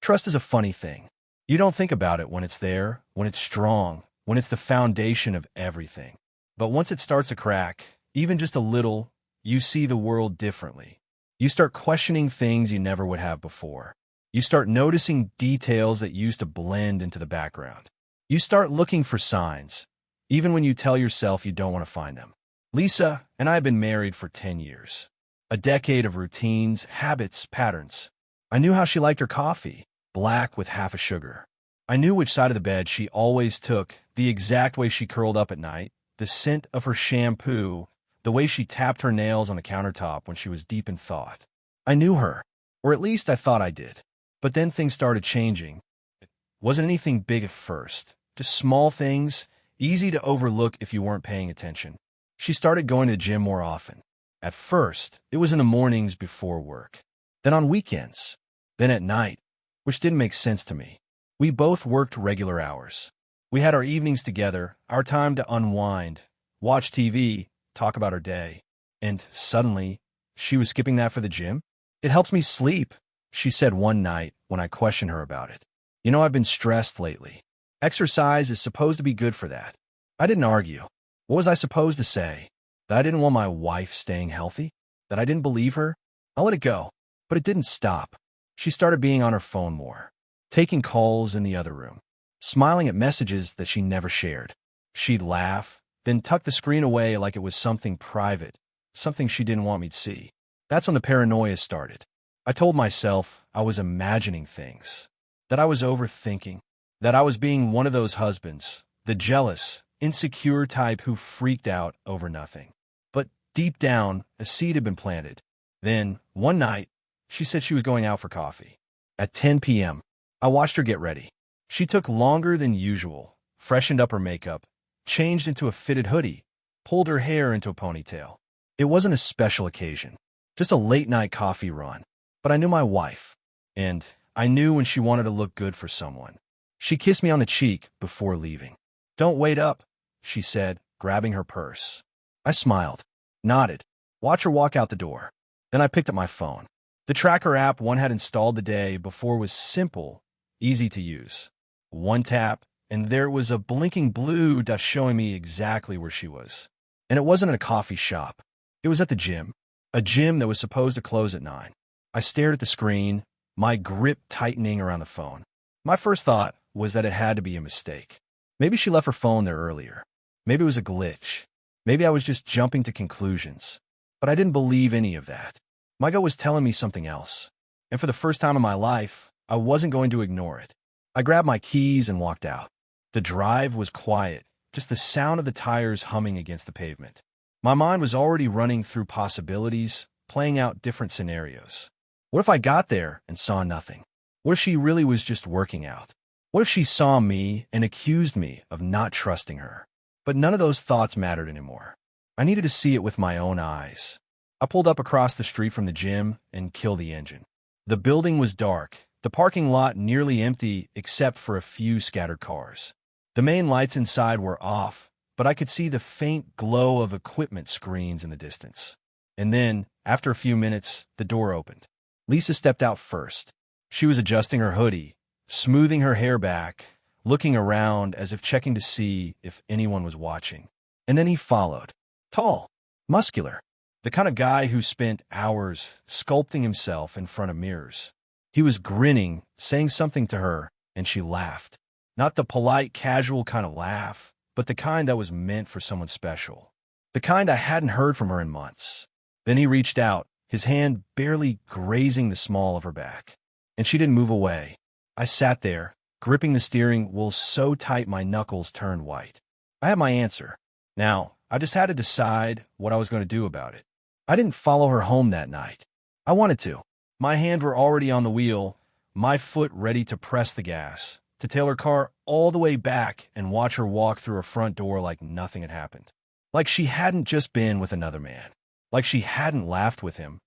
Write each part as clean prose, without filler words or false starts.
Trust is a funny thing. You don't think about it when it's there, when it's strong, when it's the foundation of everything. But once it starts to crack, even just a little, you see the world differently. You start questioning things you never would have before. You start noticing details that used to blend into the background. You start looking for signs, even when you tell yourself you don't want to find them. Lisa and I have been married for 10 years. A decade of routines, habits, patterns. I knew how she liked her coffee, black with half a sugar. I knew which side of the bed she always took, the exact way she curled up at night, the scent of her shampoo, the way she tapped her nails on the countertop when she was deep in thought. I knew her, or at least I thought I did. But then things started changing. It wasn't anything big at first, just small things, easy to overlook if you weren't paying attention. She started going to the gym more often. At first, it was in the mornings before work, then on weekends, then at night, which didn't make sense to me. We both worked regular hours. We had our evenings together, our time to unwind, watch TV, talk about her day. And suddenly, she was skipping that for the gym? It helps me sleep, she said one night when I questioned her about it. You know, I've been stressed lately. Exercise is supposed to be good for that. I didn't argue. What was I supposed to say? That I didn't want my wife staying healthy? That I didn't believe her? I let it go. But it didn't stop. She started being on her phone more, taking calls in the other room, smiling at messages that she never shared. She'd laugh, then tuck the screen away like it was something private, something she didn't want me to see. That's when the paranoia started. I told myself I was imagining things, that I was overthinking, that I was being one of those husbands, the jealous, insecure type who freaked out over nothing. But deep down, a seed had been planted. Then, one night, she said she was going out for coffee. At 10 p.m., I watched her get ready. She took longer than usual, freshened up her makeup, changed into a fitted hoodie, pulled her hair into a ponytail. It wasn't a special occasion, just a late-night coffee run. But I knew my wife, and I knew when she wanted to look good for someone. She kissed me on the cheek before leaving. "Don't wait up," she said, grabbing her purse. I smiled, nodded, watched her walk out the door. Then I picked up my phone. The tracker app one had installed the day before was simple, easy to use. One tap, and there was a blinking blue dot showing me exactly where she was. And it wasn't at a coffee shop. It was at the gym, a gym that was supposed to close at 9. I stared at the screen, my grip tightening around the phone. My first thought was that it had to be a mistake. Maybe she left her phone there earlier. Maybe it was a glitch. Maybe I was just jumping to conclusions. But I didn't believe any of that. My gut was telling me something else. And for the first time in my life, I wasn't going to ignore it. I grabbed my keys and walked out. The drive was quiet, just the sound of the tires humming against the pavement. My mind was already running through possibilities, playing out different scenarios. What if I got there and saw nothing? What if she really was just working out? What if she saw me and accused me of not trusting her? But none of those thoughts mattered anymore. I needed to see it with my own eyes. I pulled up across the street from the gym and killed the engine. The building was dark, the parking lot nearly empty except for a few scattered cars. The main lights inside were off, but I could see the faint glow of equipment screens in the distance. And then, after a few minutes, the door opened. Lisa stepped out first. She was adjusting her hoodie, smoothing her hair back, looking around as if checking to see if anyone was watching. And then he followed. Tall, muscular, the kind of guy who spent hours sculpting himself in front of mirrors. He was grinning, saying something to her, and she laughed. Not the polite, casual kind of laugh, but the kind that was meant for someone special. The kind I hadn't heard from her in months. Then he reached out, his hand barely grazing the small of her back. And she didn't move away. I sat there, gripping the steering wheel so tight my knuckles turned white. I had my answer. Now, I just had to decide what I was going to do about it. I didn't follow her home that night. I wanted to. My hands were already on the wheel, my foot ready to press the gas, to tail her car all the way back and watch her walk through her front door like nothing had happened. Like she hadn't just been with another man. Like she hadn't laughed with him,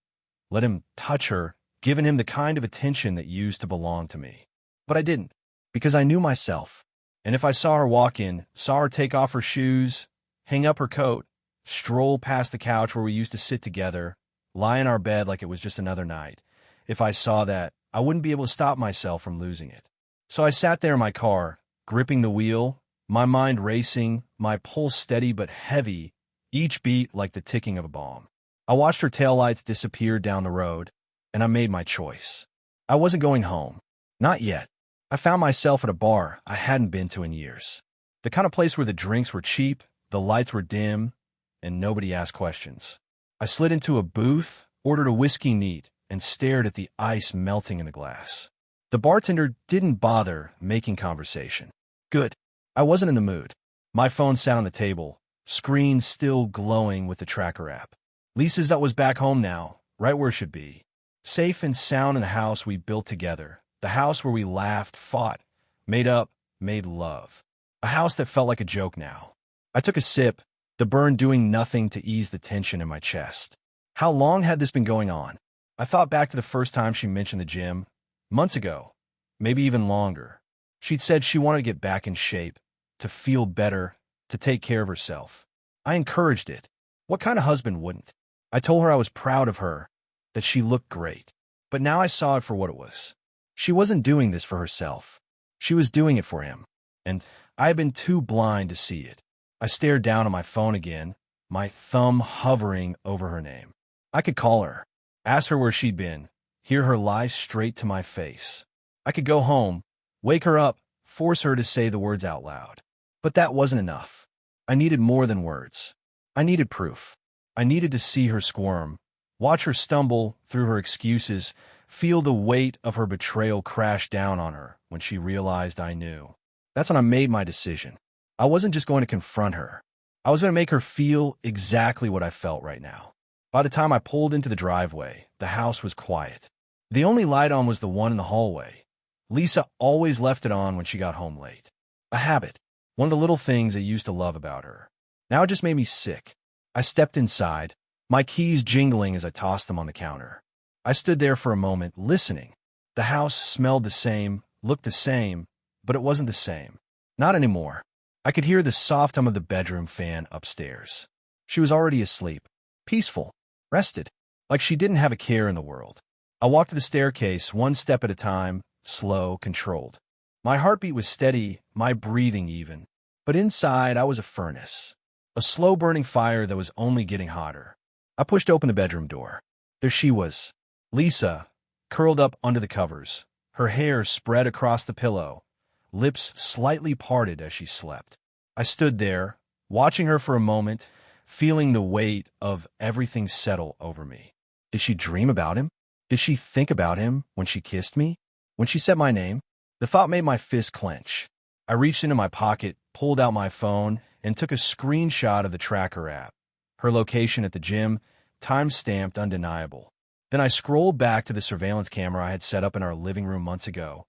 let him touch her, given him the kind of attention that used to belong to me. But I didn't, because I knew myself. And if I saw her walk in, saw her take off her shoes, hang up her coat, stroll past the couch where we used to sit together, lie in our bed like it was just another night, if I saw that, I wouldn't be able to stop myself from losing it. So I sat there in my car, gripping the wheel, my mind racing, my pulse steady but heavy, each beat like the ticking of a bomb. I watched her taillights disappear down the road, and I made my choice. I wasn't going home. Not yet. I found myself at a bar I hadn't been to in years. The kind of place where the drinks were cheap, the lights were dim, and nobody asked questions. I slid into a booth, ordered a whiskey neat, and stared at the ice melting in the glass. The bartender didn't bother making conversation. Good. I wasn't in the mood. My phone sat on the table, screen still glowing with the tracker app. Lisa's that was back home now, right where it should be. Safe and sound in the house we built together. The house where we laughed, fought, made up, made love. A house that felt like a joke now. I took a sip, the burn doing nothing to ease the tension in my chest. How long had this been going on? I thought back to the first time she mentioned the gym. Months ago. Maybe even longer. She'd said she wanted to get back in shape, to feel better, to take care of herself. I encouraged it. What kind of husband wouldn't? I told her I was proud of her, that she looked great. But now I saw it for what it was. She wasn't doing this for herself. She was doing it for him. And I had been too blind to see it. I stared down at my phone again, my thumb hovering over her name. I could call her, ask her where she'd been, hear her lie straight to my face. I could go home, wake her up, force her to say the words out loud. But that wasn't enough. I needed more than words. I needed proof. I needed to see her squirm, watch her stumble through her excuses, feel the weight of her betrayal crash down on her when she realized I knew. That's when I made my decision. I wasn't just going to confront her. I was going to make her feel exactly what I felt right now. By the time I pulled into the driveway, the house was quiet. The only light on was the one in the hallway. Lisa always left it on when she got home late. A habit. One of the little things I used to love about her. Now it just made me sick. I stepped inside, my keys jingling as I tossed them on the counter. I stood there for a moment, listening. The house smelled the same, looked the same, but it wasn't the same. Not anymore. I could hear the soft hum of the bedroom fan upstairs. She was already asleep, peaceful, rested, like she didn't have a care in the world. I walked to the staircase, one step at a time, slow, controlled. My heartbeat was steady, my breathing even. But inside, I was a furnace. A slow-burning fire that was only getting hotter. I pushed open the bedroom door. There she was, Lisa, curled up under the covers, her hair spread across the pillow, lips slightly parted as she slept. I stood there, watching her for a moment, feeling the weight of everything settle over me. Did she dream about him? Did she think about him when she kissed me? When she said my name? The thought made my fist clench. I reached into my pocket, pulled out my phone, and took a screenshot of the tracker app. Her location at the gym, time-stamped undeniable. Then I scrolled back to the surveillance camera I had set up in our living room months ago.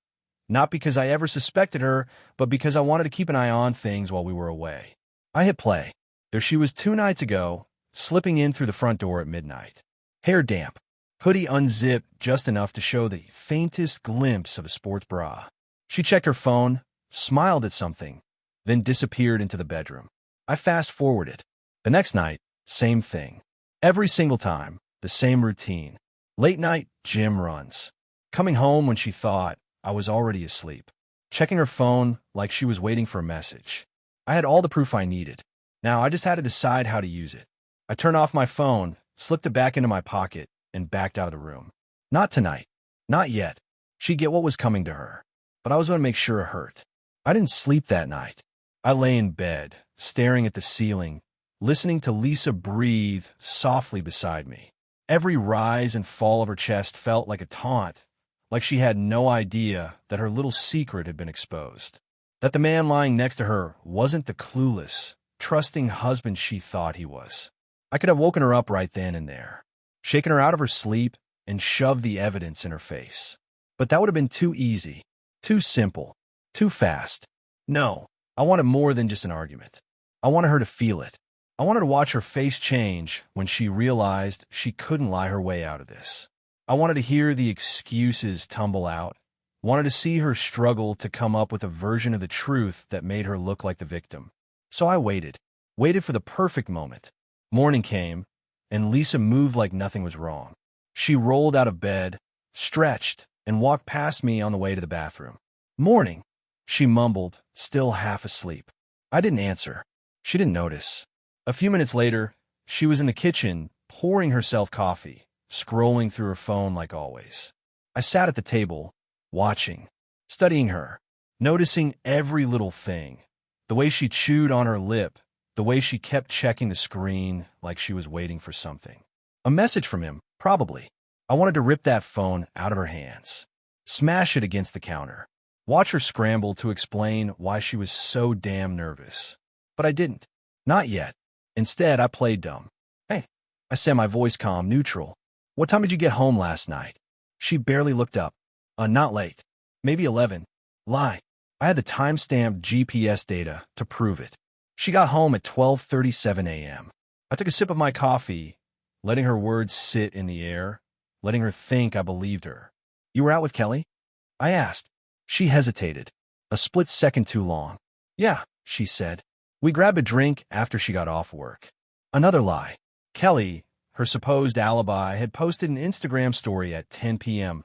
Not because I ever suspected her, but because I wanted to keep an eye on things while we were away. I hit play. There she was 2 nights ago, slipping in through the front door at midnight. Hair damp, hoodie unzipped just enough to show the faintest glimpse of a sports bra. She checked her phone, smiled at something, then disappeared into the bedroom. I fast-forwarded. The next night, same thing. Every single time, the same routine. Late-night gym runs. Coming home when she thought I was already asleep. Checking her phone like she was waiting for a message. I had all the proof I needed. Now I just had to decide how to use it. I turned off my phone, slipped it back into my pocket, and backed out of the room. Not tonight. Not yet. She'd get what was coming to her. But I was going to make sure it hurt. I didn't sleep that night. I lay in bed, staring at the ceiling, listening to Lisa breathe softly beside me. Every rise and fall of her chest felt like a taunt, like she had no idea that her little secret had been exposed. That the man lying next to her wasn't the clueless, trusting husband she thought he was. I could have woken her up right then and there, shaken her out of her sleep, and shoved the evidence in her face. But that would have been too easy, too simple, too fast. No, I wanted more than just an argument. I wanted her to feel it. I wanted to watch her face change when she realized she couldn't lie her way out of this. I wanted to hear the excuses tumble out. Wanted to see her struggle to come up with a version of the truth that made her look like the victim. So I waited for the perfect moment. Morning came, and Lisa moved like nothing was wrong. She rolled out of bed, stretched, and walked past me on the way to the bathroom. "Morning," she mumbled, still half asleep. I didn't answer. She didn't notice. A few minutes later, she was in the kitchen, pouring herself coffee, scrolling through her phone like always. I sat at the table, watching, studying her, noticing every little thing. The way she chewed on her lip, the way she kept checking the screen like she was waiting for something. A message from him, probably. I wanted to rip that phone out of her hands, smash it against the counter, watch her scramble to explain why she was so damn nervous. But I didn't. Not yet. Instead, I played dumb. "Hey," I said, my voice calm, neutral. "What time did you get home last night?" She barely looked up. Not late. Maybe 11. Lie. I had the time-stamped GPS data to prove it. She got home at 12:37 a.m. I took a sip of my coffee, letting her words sit in the air, letting her think I believed her. "You were out with Kelly?" I asked. She hesitated. A split second too long. "Yeah," she said. "We grabbed a drink after she got off work." Another lie. Kelly, her supposed alibi, had posted an Instagram story at 10 p.m.,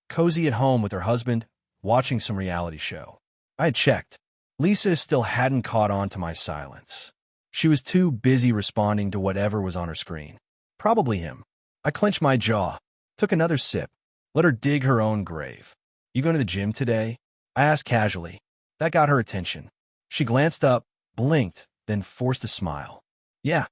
cozy at home with her husband, watching some reality show. I had checked. Lisa still hadn't caught on to my silence. She was too busy responding to whatever was on her screen. Probably him. I clenched my jaw, took another sip, let her dig her own grave. "You going to the gym today?" I asked casually. That got her attention. She glanced up, blinked, then forced a smile. "Yeah,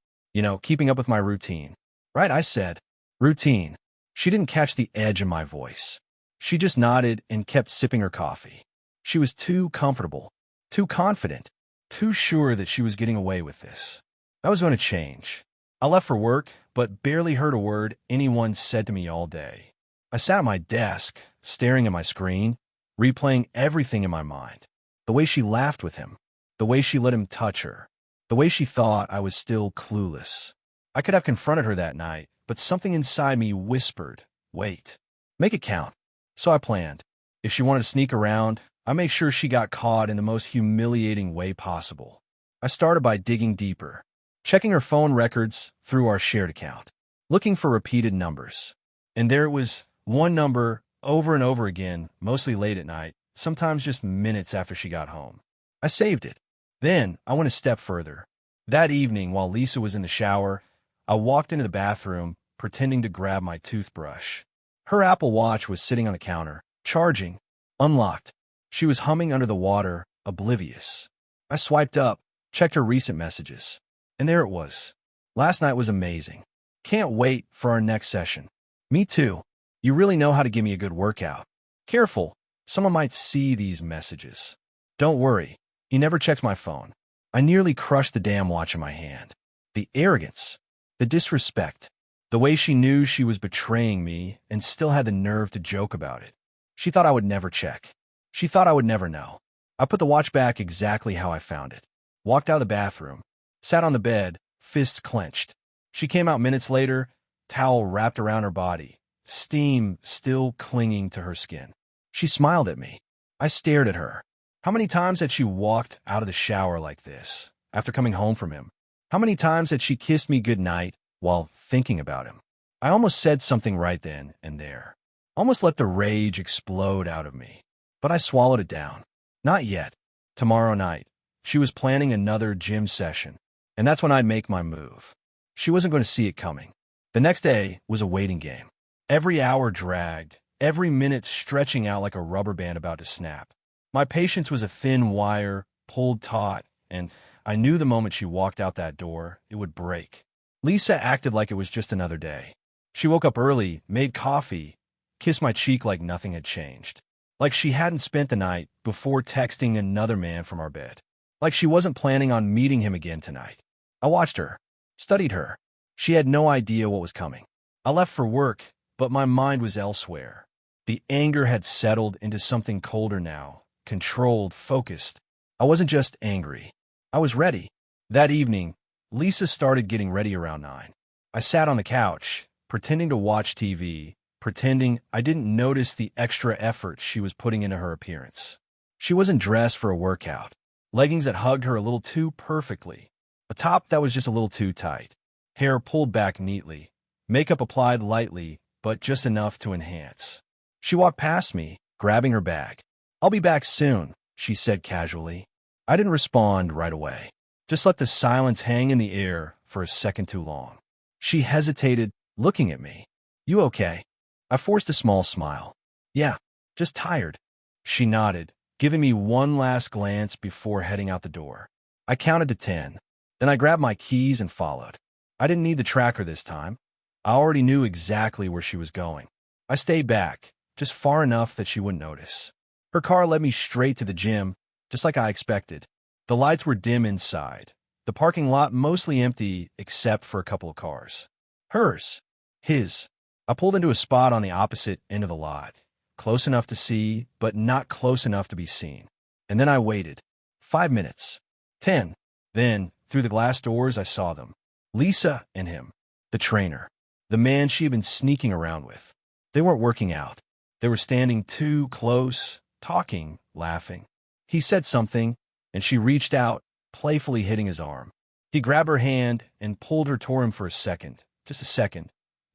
keeping up with my routine." "Right," I said. "Routine." She didn't catch the edge in my voice. She just nodded and kept sipping her coffee. She was too comfortable, too confident, too sure that she was getting away with this. That was going to change. I left for work, but barely heard a word anyone said to me all day. I sat at my desk, staring at my screen, replaying everything in my mind. The way she laughed with him, the way she let him touch her, the way she thought I was still clueless. I could have confronted her that night, but something inside me whispered, "Wait. Make it count." So I planned. If she wanted to sneak around, I made sure she got caught in the most humiliating way possible. I started by digging deeper, checking her phone records through our shared account, looking for repeated numbers. And there it was, one number over and over again, mostly late at night, sometimes just minutes after she got home. I saved it. Then I went a step further. That evening, while Lisa was in the shower, I walked into the bathroom, pretending to grab my toothbrush. Her Apple Watch was sitting on the counter, charging, unlocked. She was humming under the water, oblivious. I swiped up, checked her recent messages. And there it was. "Last night was amazing. Can't wait for our next session." "Me too. You really know how to give me a good workout." "Careful. Someone might see these messages." "Don't worry. He never checks my phone." I nearly crushed the damn watch in my hand. The arrogance, the disrespect, the way she knew she was betraying me and still had the nerve to joke about it. She thought I would never check. She thought I would never know. I put the watch back exactly how I found it, walked out of the bathroom, sat on the bed, fists clenched. She came out minutes later, towel wrapped around her body, steam still clinging to her skin. She smiled at me. I stared at her. How many times had she walked out of the shower like this, after coming home from him? How many times had she kissed me goodnight while thinking about him? I almost said something right then and there. Almost let the rage explode out of me. But I swallowed it down. Not yet. Tomorrow night. She was planning another gym session, and that's when I'd make my move. She wasn't going to see it coming. The next day was a waiting game. Every hour dragged, every minute stretching out like a rubber band about to snap. My patience was a thin wire, pulled taut, and I knew the moment she walked out that door, it would break. Lisa acted like it was just another day. She woke up early, made coffee, kissed my cheek like nothing had changed. Like she hadn't spent the night before texting another man from our bed. Like she wasn't planning on meeting him again tonight. I watched her, studied her. She had no idea what was coming. I left for work, but my mind was elsewhere. The anger had settled into something colder now, controlled, focused. I wasn't just angry. I was ready. That evening, Lisa started getting ready around 9. I sat on the couch, pretending to watch TV, pretending I didn't notice the extra effort she was putting into her appearance. She wasn't dressed for a workout. Leggings that hugged her a little too perfectly. A top that was just a little too tight. Hair pulled back neatly. Makeup applied lightly, but just enough to enhance. She walked past me, grabbing her bag. "I'll be back soon," she said casually. I didn't respond right away. Just let the silence hang in the air for a second too long. She hesitated, looking at me. "You okay?" I forced a small smile. "Yeah, just tired." She nodded, giving me one last glance before heading out the door. I counted to 10. Then I grabbed my keys and followed. I didn't need the tracker this time. I already knew exactly where she was going. I stayed back, just far enough that she wouldn't notice. Her car led me straight to the gym, just like I expected. The lights were dim inside. The parking lot mostly empty except for a couple of cars. Hers. His. I pulled into a spot on the opposite end of the lot, close enough to see, but not close enough to be seen. And then I waited. 5 minutes. 10. Then, through the glass doors, I saw them. Lisa and him. The trainer. The man she had been sneaking around with. They weren't working out. They were standing too close, talking, laughing. He said something, and she reached out, playfully hitting his arm. He grabbed her hand and pulled her toward him for a second. Just a second.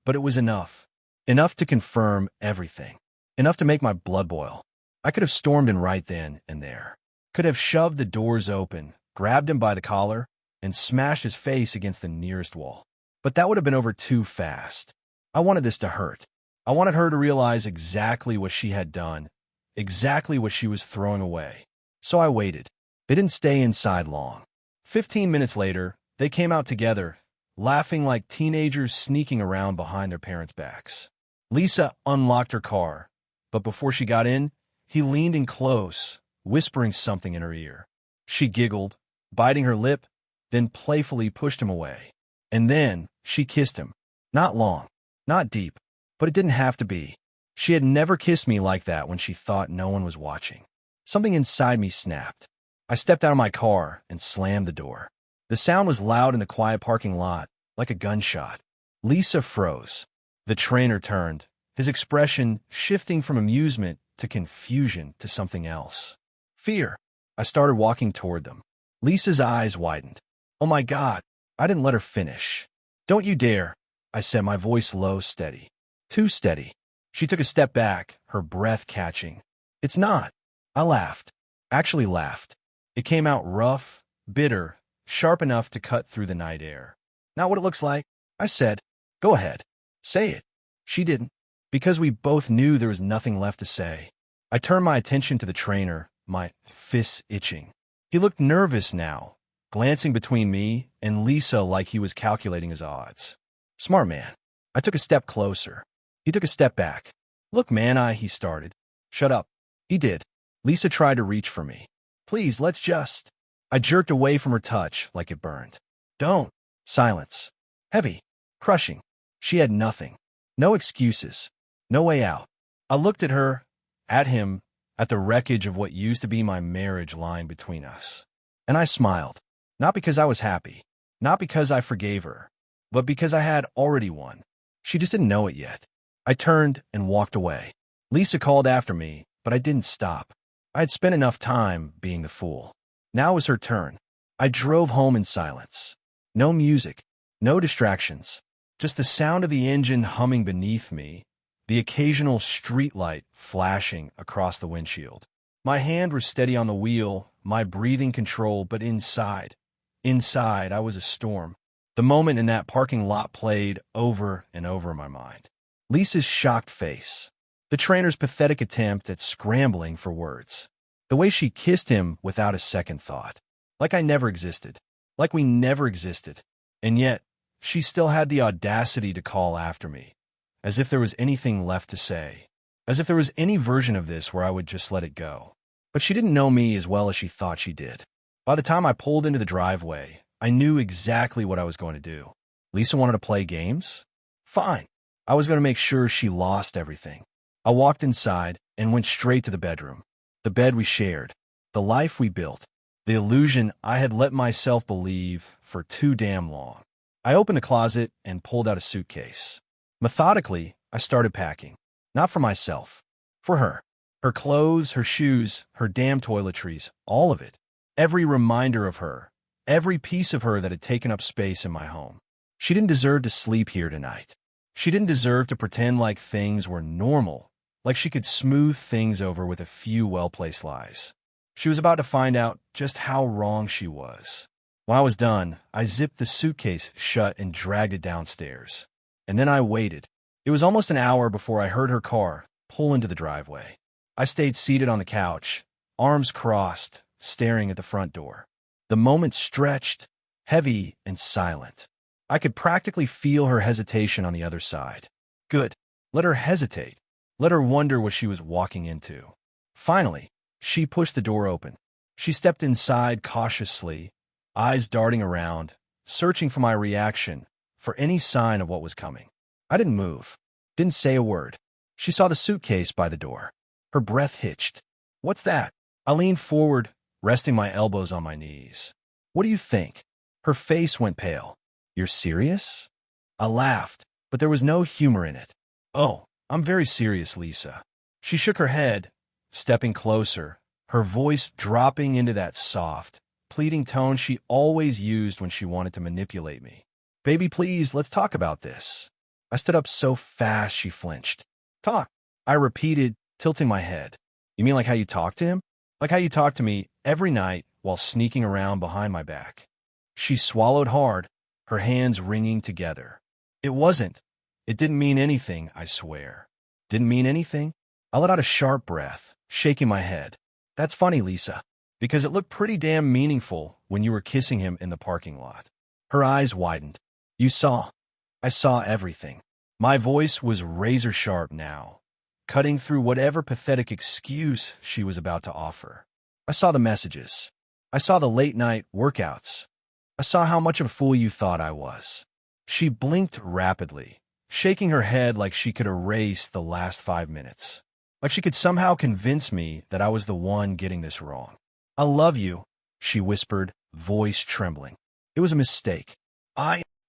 But it was enough. Enough to confirm everything. Enough to make my blood boil. I could have stormed in right then and there. Could have shoved the doors open, grabbed him by the collar, and smashed his face against the nearest wall. But that would have been over too fast. I wanted this to hurt. I wanted her to realize exactly what she had done, exactly what she was throwing away. So I waited. They didn't stay inside long. 15 minutes later, they came out together, laughing like teenagers sneaking around behind their parents' backs. Lisa unlocked her car, but before she got in, he leaned in close, whispering something in her ear. She giggled, biting her lip, then playfully pushed him away. And then she kissed him. Not long, not deep, but it didn't have to be. She had never kissed me like that when she thought no one was watching. Something inside me snapped. I stepped out of my car and slammed the door. The sound was loud in the quiet parking lot, like a gunshot. Lisa froze. The trainer turned, his expression shifting from amusement to confusion to something else. Fear. I started walking toward them. Lisa's eyes widened. "Oh my God." I didn't let her finish. "Don't you dare," I said, my voice low, steady. Too steady. She took a step back, her breath catching. "It's not." I laughed. Actually laughed. It came out rough, bitter, sharp enough to cut through the night air. "Not what it looks like," I said. "Go ahead. Say it." She didn't. Because we both knew there was nothing left to say. I turned my attention to the trainer, my fists itching. He looked nervous now, glancing between me and Lisa like he was calculating his odds. Smart man. I took a step closer. He took a step back. "Look, man, he started." "Shut up." He did. Lisa tried to reach for me. "Please, let's just." I jerked away from her touch like it burned. "Don't." Silence. Heavy. Crushing. She had nothing. No excuses. No way out. I looked at her, at him, at the wreckage of what used to be my marriage lying between us. And I smiled. Not because I was happy. Not because I forgave her. But because I had already won. She just didn't know it yet. I turned and walked away. Lisa called after me, but I didn't stop. I had spent enough time being the fool. Now it was her turn. I drove home in silence. No music. No distractions. Just the sound of the engine humming beneath me, the occasional streetlight flashing across the windshield. My hand was steady on the wheel, my breathing controlled, but inside I was a storm. The moment in that parking lot played over and over in my mind. Lisa's shocked face. The trainer's pathetic attempt at scrambling for words. The way she kissed him without a second thought. Like I never existed. Like we never existed. And yet, she still had the audacity to call after me. As if there was anything left to say. As if there was any version of this where I would just let it go. But she didn't know me as well as she thought she did. By the time I pulled into the driveway, I knew exactly what I was going to do. Lisa wanted to play games? Fine. I was going to make sure she lost everything. I walked inside and went straight to the bedroom. The bed we shared. The life we built. The illusion I had let myself believe for too damn long. I opened a closet and pulled out a suitcase. Methodically, I started packing. Not for myself. For her. Her clothes, her shoes, her damn toiletries, all of it. Every reminder of her. Every piece of her that had taken up space in my home. She didn't deserve to sleep here tonight. She didn't deserve to pretend like things were normal like she could smooth things over with a few well-placed lies. She was about to find out just how wrong she was. When I was done, I zipped the suitcase shut and dragged it downstairs. And then I waited. It was almost an hour before I heard her car pull into the driveway. I stayed seated on the couch, arms crossed, staring at the front door. The moment stretched, heavy and silent. I could practically feel her hesitation on the other side. Good. Let her hesitate. Let her wonder what she was walking into. Finally, she pushed the door open. She stepped inside cautiously, eyes darting around, searching for my reaction, for any sign of what was coming. I didn't move, didn't say a word. She saw the suitcase by the door. Her breath hitched. What's that? I leaned forward, resting my elbows on my knees. What do you think? Her face went pale. You're serious? I laughed, but there was no humor in it. Oh, I'm very serious, Lisa. She shook her head, stepping closer, her voice dropping into that soft, pleading tone she always used when she wanted to manipulate me. Baby, please, let's talk about this. I stood up so fast she flinched. Talk, I repeated, tilting my head. You mean like how you talk to him? Like how you talk to me every night while sneaking around behind my back. She swallowed hard, her hands wringing together. It wasn't. It didn't mean anything, I swear. Didn't mean anything? I let out a sharp breath, shaking my head. That's funny, Lisa, because it looked pretty damn meaningful when you were kissing him in the parking lot. Her eyes widened. You saw. I saw everything. My voice was razor sharp now, cutting through whatever pathetic excuse she was about to offer. I saw the messages. I saw the late-night workouts. I saw how much of a fool you thought I was. She blinked rapidly, shaking her head like she could erase the last 5 minutes. Like she could somehow convince me that I was the one getting this wrong. I love you, she whispered, voice trembling. It was a mistake.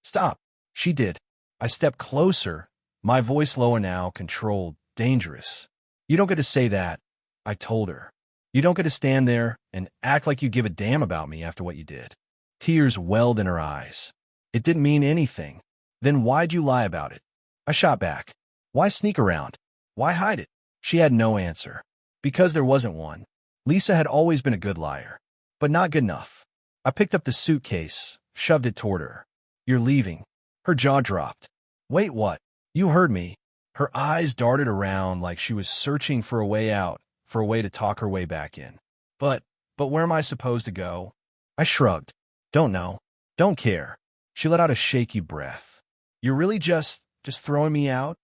Stop. She did. I stepped closer, my voice lower now, controlled, dangerous. You don't get to say that, I told her. You don't get to stand there and act like you give a damn about me after what you did. Tears welled in her eyes. It didn't mean anything. Then why'd you lie about it? I shot back. Why sneak around? Why hide it? She had no answer. Because there wasn't one. Lisa had always been a good liar. But not good enough. I picked up the suitcase, shoved it toward her. You're leaving. Her jaw dropped. Wait, what? You heard me. Her eyes darted around like she was searching for a way out, for a way to talk her way back in. But where am I supposed to go? I shrugged. Don't know. Don't care. She let out a shaky breath. You're really just throwing me out?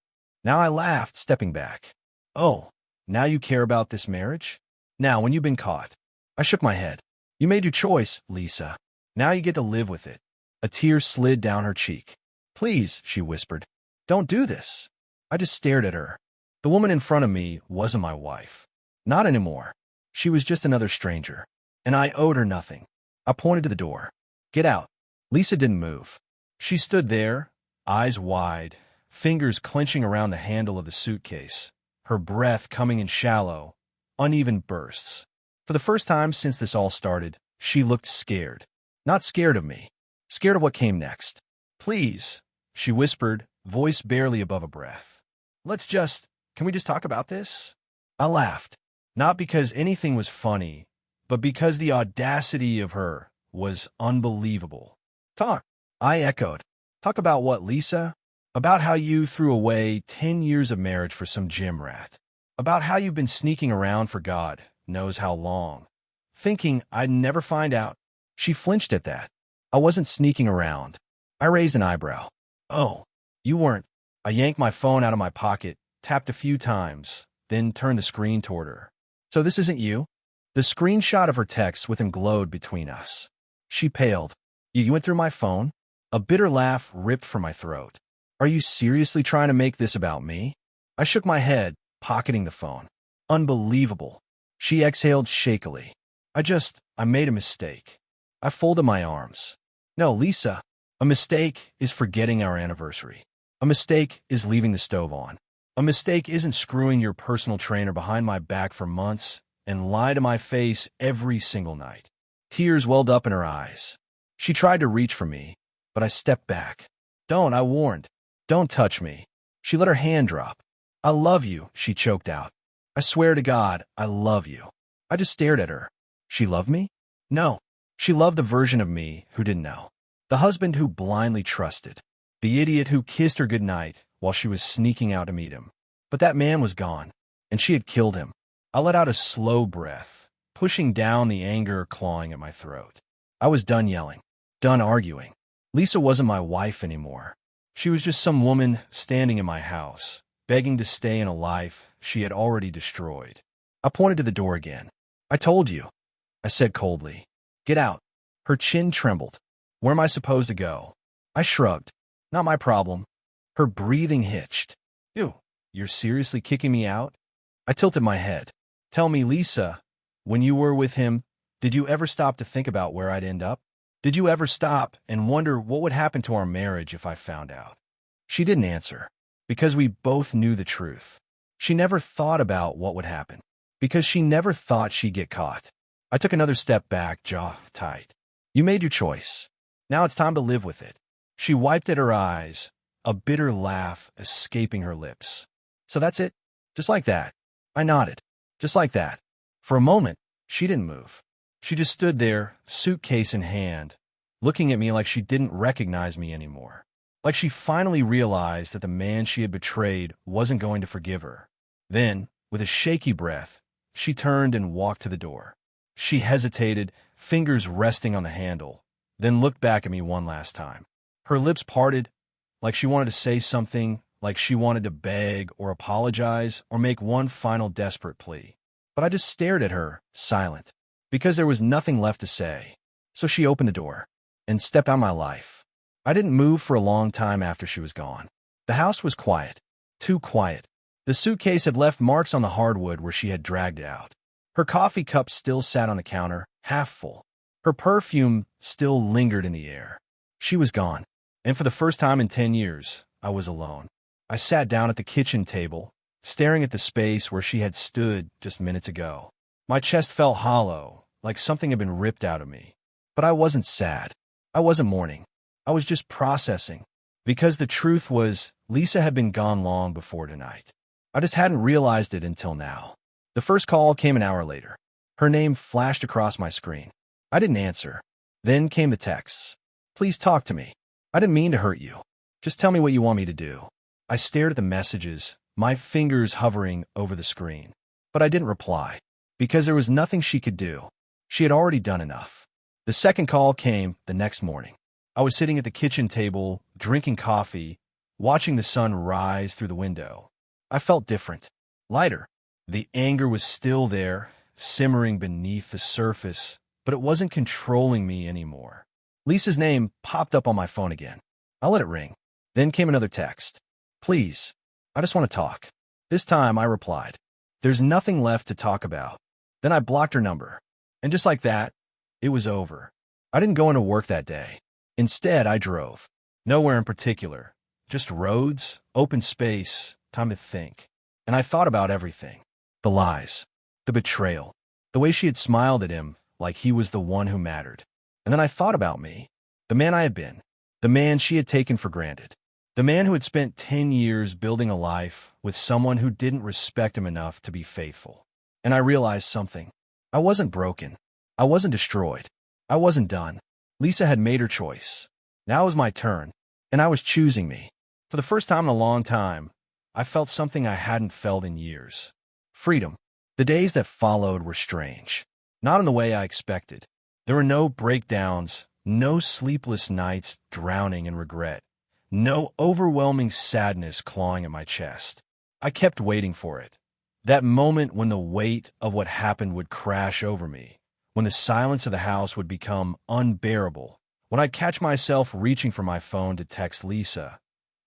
Now I laughed, stepping back. Oh, now you care about this marriage? Now, when you've been caught. I shook my head. You made your choice, Lisa. Now you get to live with it. A tear slid down her cheek. Please, she whispered. Don't do this. I just stared at her. The woman in front of me wasn't my wife. Not anymore. She was just another stranger. And I owed her nothing. I pointed to the door. Get out. Lisa didn't move. She stood there, eyes wide, fingers clenching around the handle of the suitcase, her breath coming in shallow, uneven bursts. For the first time since this all started, she looked scared. Not scared of me. Scared of what came next. Please, she whispered, voice barely above a breath. Can we just talk about this? I laughed. Not because anything was funny, but because the audacity of her was unbelievable. Talk, I echoed. Talk about what, Lisa? About how you threw away 10 years of marriage for some gym rat. About how you've been sneaking around for God knows how long. Thinking I'd never find out. She flinched at that. I wasn't sneaking around. I raised an eyebrow. Oh, you weren't. I yanked my phone out of my pocket, tapped a few times, then turned the screen toward her. So this isn't you? The screenshot of her text with him glowed between us. She paled. You went through my phone? A bitter laugh ripped from my throat. Are you seriously trying to make this about me? I shook my head, pocketing the phone. Unbelievable. She exhaled shakily. I made a mistake. I folded my arms. No, Lisa, a mistake is forgetting our anniversary. A mistake is leaving the stove on. A mistake isn't screwing your personal trainer behind my back for months and lie to my face every single night. Tears welled up in her eyes. She tried to reach for me, but I stepped back. Don't, I warned. Don't touch me. She let her hand drop. I love you, she choked out. I swear to God, I love you. I just stared at her. She loved me? No. She loved the version of me who didn't know. The husband who blindly trusted. The idiot who kissed her goodnight while she was sneaking out to meet him. But that man was gone, and she had killed him. I let out a slow breath, pushing down the anger clawing at my throat. I was done yelling, done arguing. Lisa wasn't my wife anymore. She was just some woman standing in my house, begging to stay in a life she had already destroyed. I pointed to the door again. I told you, I said coldly. Get out. Her chin trembled. Where am I supposed to go? I shrugged. Not my problem. Her breathing hitched. Ew, you're seriously kicking me out? I tilted my head. Tell me, Lisa, when you were with him, did you ever stop to think about where I'd end up? Did you ever stop and wonder what would happen to our marriage if I found out? She didn't answer, because we both knew the truth. She never thought about what would happen, because she never thought she'd get caught. I took another step back, jaw tight. You made your choice. Now it's time to live with it. She wiped at her eyes, a bitter laugh escaping her lips. So that's it? Just like that? I nodded. Just like that. For a moment, she didn't move. She just stood there, suitcase in hand, looking at me like she didn't recognize me anymore. Like she finally realized that the man she had betrayed wasn't going to forgive her. Then, with a shaky breath, she turned and walked to the door. She hesitated, fingers resting on the handle, then looked back at me one last time. Her lips parted, like she wanted to say something, like she wanted to beg or apologize or make one final desperate plea. But I just stared at her, silent, because there was nothing left to say. So she opened the door and stepped out of my life. I didn't move for a long time after she was gone. The house was quiet, too quiet. The suitcase had left marks on the hardwood where she had dragged it out. Her coffee cup still sat on the counter, half full. Her perfume still lingered in the air. She was gone, and for the first time in 10 years, I was alone. I sat down at the kitchen table, staring at the space where she had stood just minutes ago. My chest felt hollow, like something had been ripped out of me. But I wasn't sad. I wasn't mourning. I was just processing, because the truth was, Lisa had been gone long before tonight. I just hadn't realized it until now. The first call came an hour later. Her name flashed across my screen. I didn't answer. Then came the texts. Please talk to me. I didn't mean to hurt you. Just tell me what you want me to do. I stared at the messages, my fingers hovering over the screen. But I didn't reply, because there was nothing she could do. She had already done enough. The second call came the next morning. I was sitting at the kitchen table, drinking coffee, watching the sun rise through the window. I felt different, lighter. The anger was still there, simmering beneath the surface, but it wasn't controlling me anymore. Lisa's name popped up on my phone again. I let it ring. Then came another text. Please, I just want to talk. This time I replied. There's nothing left to talk about. Then I blocked her number. And just like that, it was over. I didn't go into work that day. Instead, I drove. Nowhere in particular. Just roads, open space, time to think. And I thought about everything. The lies. The betrayal. The way she had smiled at him like he was the one who mattered. And then I thought about me. The man I had been. The man she had taken for granted. The man who had spent 10 years building a life with someone who didn't respect him enough to be faithful. And I realized something. I wasn't broken. I wasn't destroyed. I wasn't done. Lisa had made her choice. Now it was my turn, and I was choosing me. For the first time in a long time, I felt something I hadn't felt in years. Freedom. The days that followed were strange. Not in the way I expected. There were no breakdowns, no sleepless nights drowning in regret, no overwhelming sadness clawing at my chest. I kept waiting for it. That moment when the weight of what happened would crash over me, when the silence of the house would become unbearable, when I'd catch myself reaching for my phone to text Lisa,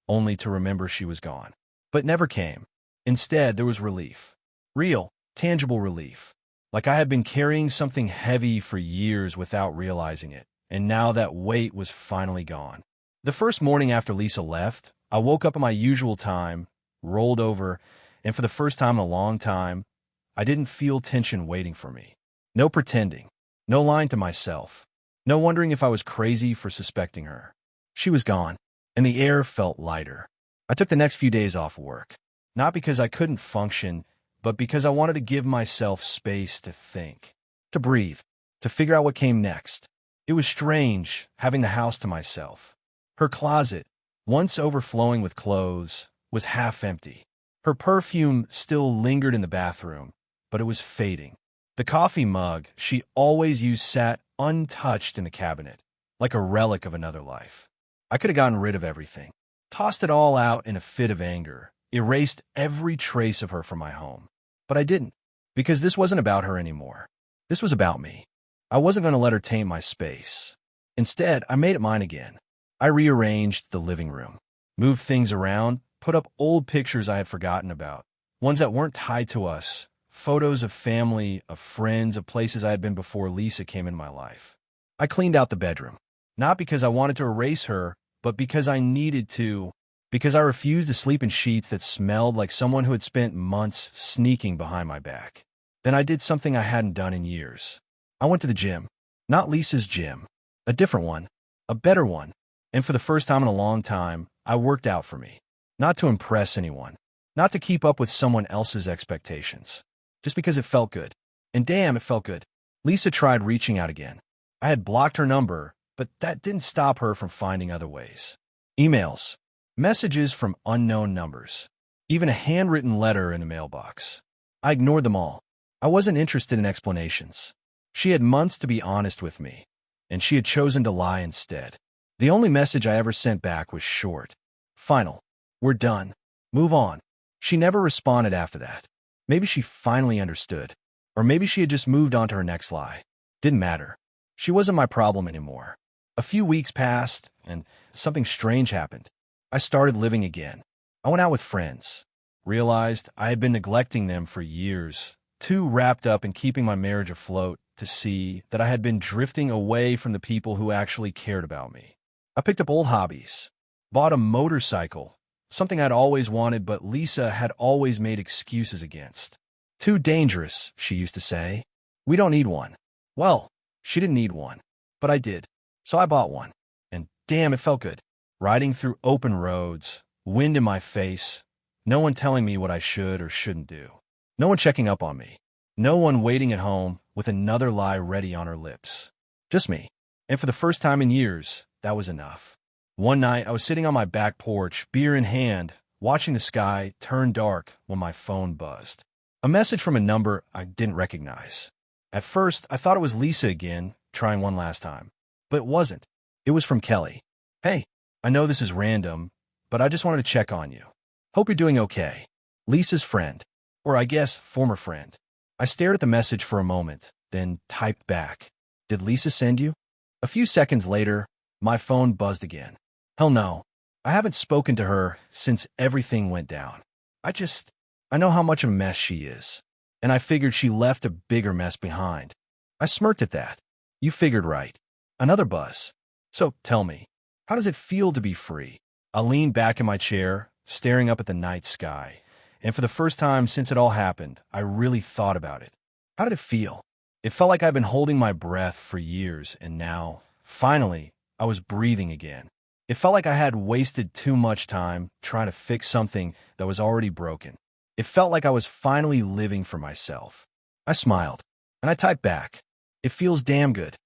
only to remember she was gone. But it never came. Instead, there was relief. Real, tangible relief. Like I had been carrying something heavy for years without realizing it, and now that weight was finally gone. The first morning after Lisa left, I woke up at my usual time, rolled over, and for the first time in a long time, I didn't feel tension waiting for me. No pretending, no lying to myself, no wondering if I was crazy for suspecting her. She was gone, and the air felt lighter. I took the next few days off work. Not because I couldn't function, but because I wanted to give myself space to think, to breathe, to figure out what came next. It was strange having the house to myself. Her closet, once overflowing with clothes, was half empty. Her perfume still lingered in the bathroom, but it was fading. The coffee mug she always used sat untouched in the cabinet, like a relic of another life. I could have gotten rid of everything, tossed it all out in a fit of anger, erased every trace of her from my home. But I didn't, because this wasn't about her anymore. This was about me. I wasn't going to let her taint my space. Instead, I made it mine again. I rearranged the living room, moved things around, put up old pictures I had forgotten about, ones that weren't tied to us, photos of family, of friends, of places I had been before Lisa came in my life. I cleaned out the bedroom, not because I wanted to erase her, but because I needed to, because I refused to sleep in sheets that smelled like someone who had spent months sneaking behind my back. Then I did something I hadn't done in years. I went to the gym. Not Lisa's gym. A different one. A better one. And for the first time in a long time, I worked out for me. Not to impress anyone. Not to keep up with someone else's expectations. Just because it felt good. And damn, it felt good. Lisa tried reaching out again. I had blocked her number, but that didn't stop her from finding other ways. Emails. Messages from unknown numbers. Even a handwritten letter in a mailbox. I ignored them all. I wasn't interested in explanations. She had months to be honest with me, and she had chosen to lie instead. The only message I ever sent back was short. Final. We're done. Move on. She never responded after that. Maybe she finally understood. Or maybe she had just moved on to her next lie. Didn't matter. She wasn't my problem anymore. A few weeks passed, and something strange happened. I started living again. I went out with friends. Realized I had been neglecting them for years, too wrapped up in keeping my marriage afloat to see that I had been drifting away from the people who actually cared about me. I picked up old hobbies. Bought a motorcycle, something I'd always wanted but Lisa had always made excuses against. Too dangerous, she used to say. We don't need one. Well, she didn't need one, but I did. So I bought one. And damn, it felt good. Riding through open roads, wind in my face, no one telling me what I should or shouldn't do. No one checking up on me. No one waiting at home with another lie ready on her lips. Just me. And for the first time in years, that was enough. One night, I was sitting on my back porch, beer in hand, watching the sky turn dark when my phone buzzed. A message from a number I didn't recognize. At first, I thought it was Lisa again, trying one last time. But it wasn't. It was from Kelly. Hey, I know this is random, but I just wanted to check on you. Hope you're doing okay. Lisa's friend. Or I guess, former friend. I stared at the message for a moment, then typed back. Did Lisa send you? A few seconds later, my phone buzzed again. Hell no. I haven't spoken to her since everything went down. I know how much of a mess she is. And I figured she left a bigger mess behind. I smirked at that. You figured right. Another buzz. So, tell me, how does it feel to be free? I leaned back in my chair, staring up at the night sky. And for the first time since it all happened, I really thought about it. How did it feel? It felt like I'd been holding my breath for years, and now, finally, I was breathing again. It felt like I had wasted too much time trying to fix something that was already broken. It felt like I was finally living for myself. I smiled, and I typed back. It feels damn good.